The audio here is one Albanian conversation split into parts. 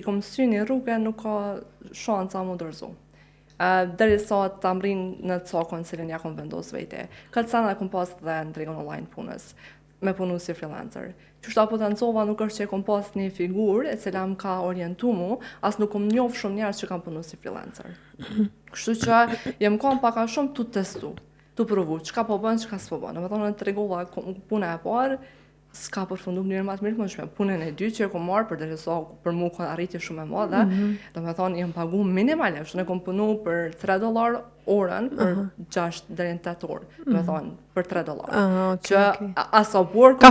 i kom sy një rrugë nuk ka shanca mu dorëzu. Derisa ta mrin në cakon cilin ja kom vendos vete. Këtë sana kom pas dhe në tregun online punës, me punu si freelancer. Qështa potencova nuk është që kom pas një figurë e cila më ka orientu mu, as nuk kom njof shumë njerës që kam punu si freelancer. Kështu që jem kom paka shumë tu testu, tu provu, qka po bën, qka s'po bën. Në me thonë në tregova puna e parë, s'ka përfundu mënyrë më të mirë mëndshme. Punën e dytë që e kom marrë për mu ka arritje shumë e madhe, do me thonë jem pagu minimalisht, ne kom punu për $3 orën për 6 deri në 8 orë, do me thonë për $3. Që asa burë ka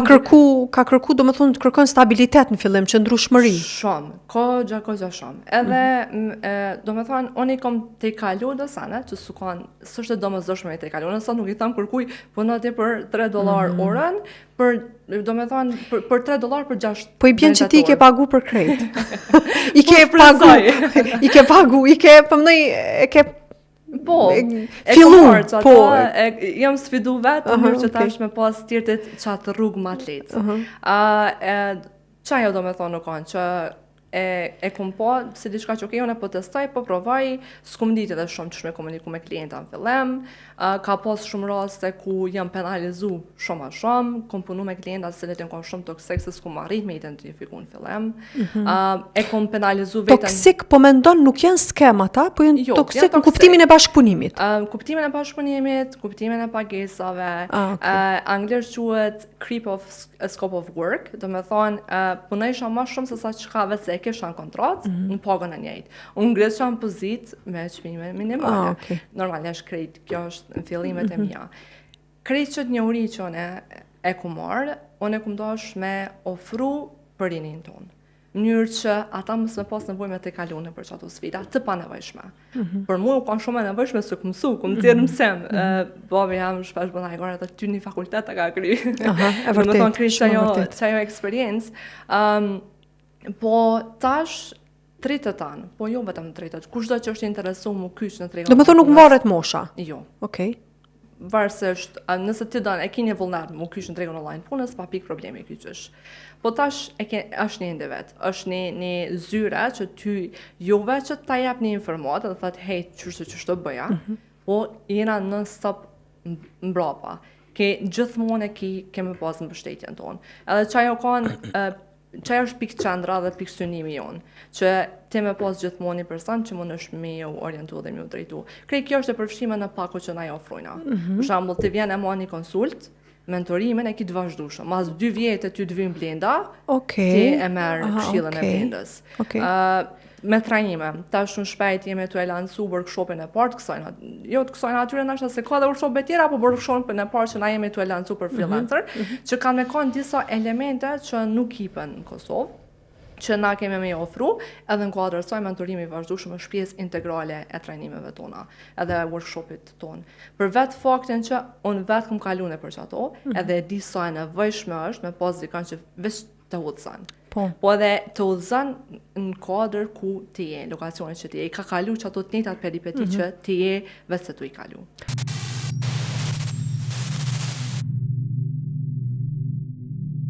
kërku do me thonë të kërkon stabilitet në fillim, qëndrueshmëri. Shumë, kogja shumë. Edhe do me thonë unë i kom te kalu do sana, që s'është domosdoshme te kalu. Nëse nuk i tham kërkuj punati për $3 orën, për do me thonë për $3 për 6. Po i bjen që ti ke pagu për krejt. I ke pagu, Po, filluar, po. Jam sfidu vetë, mirë që tash me pas tirtit qatë rrugë më atletë. Qajo do me thonë nuk kanë, që e kom po, si diçka që unë po testoj, po provaj, s'kom ditë edhe shumë që me komuniku me klienta në fillim, ka pas shumë raste ku jam penalizu shumë a shumë, kom punu me klienta se letin kom shumë toksik, se s'kom arrit me identifiku në fillim, e kom penalizu vetën... Toksik, po mendon nuk janë skemata, po janë toksik në kuptimin e bashkëpunimit? Kuptimin e bashkëpunimit, kuptimin e pagesave, anglisht quhet creep of scope of work, do me thonë, punojsha ma shumë se sa qka vetë se e kisha në kontratë, në pagën e njëjtë. Unë ngresha në pozit me çmime minimale. Normalisht krejt, kjo është në fillimet e mia. Krejt që të njohuri që unë e ku marrë, unë e ku mdosh me ofru për rinin tonë. Mënyrë që ata mos me pas nevojë me të kalune për çato sfida të panevojshme. Për mua u kanë shumë e nevojshme se ku mësu, ku më mësim. Babi jam shpesh bën ajgore atë ty një fakultet ka kry. E vërtet. Çajo eksperiencë. Po tash tretët tanë, po jo vetëm tretët. Kushdo që është interesu mu kyç në tregun. Do me thonë nuk varet mosha. Jo. Okej. Varësisht, nëse ti don e ke një vullnet mu kyç në tregun online punës, pa pikë problemi kyçesh. Po tash është një individ, është një zyre që ty jo vetë që ta jep një informatë dhe thot hey, ç'është bëja, po jena non-stop mbrapa. Gjithmonë kemi pas mbështetjen tonë. Edhe çajo kanë çajo është pikë qendra dhe pikë synimi jonë, që ti me pas gjithmonë një person që mund është me ju orientu dhe me ju drejtu. Krejt kjo është e përfshime në pako që na jo ofrojna. Për shembull, ti vjen e ma një konsult, mentorimin e ki të vazhdueshëm. Mas 2 vjetë ty të vjen blenda, ti e merr këshillën e blendës. Me trajnime, tash shumë shpejt jemi të e lancu workshopin e partë kësajna. Jo të kësajna atyre nashta se ka dhe workshopet tjera, po workshopin e partë që na jemi të e lancu për freelancer, që kanë me kanë disa elemente që nuk kipen në Kosovë, që na kemi me ofru, edhe në kuadrë saj mentorimi vazhdueshëm është pjesë integrale e trajnimeve tona, edhe workshopit tonë. Për vetë faktin që unë vetë kom kalune për që ato, edhe di sa e nevojshme është me pas dikan që veç të udhëzan. Po edhe të udhëzan në kuadrë ku ti je, lokacionit që ti je, i ka kalu që ato të njëjtat peripeti që ti je vetë se tu i kalu.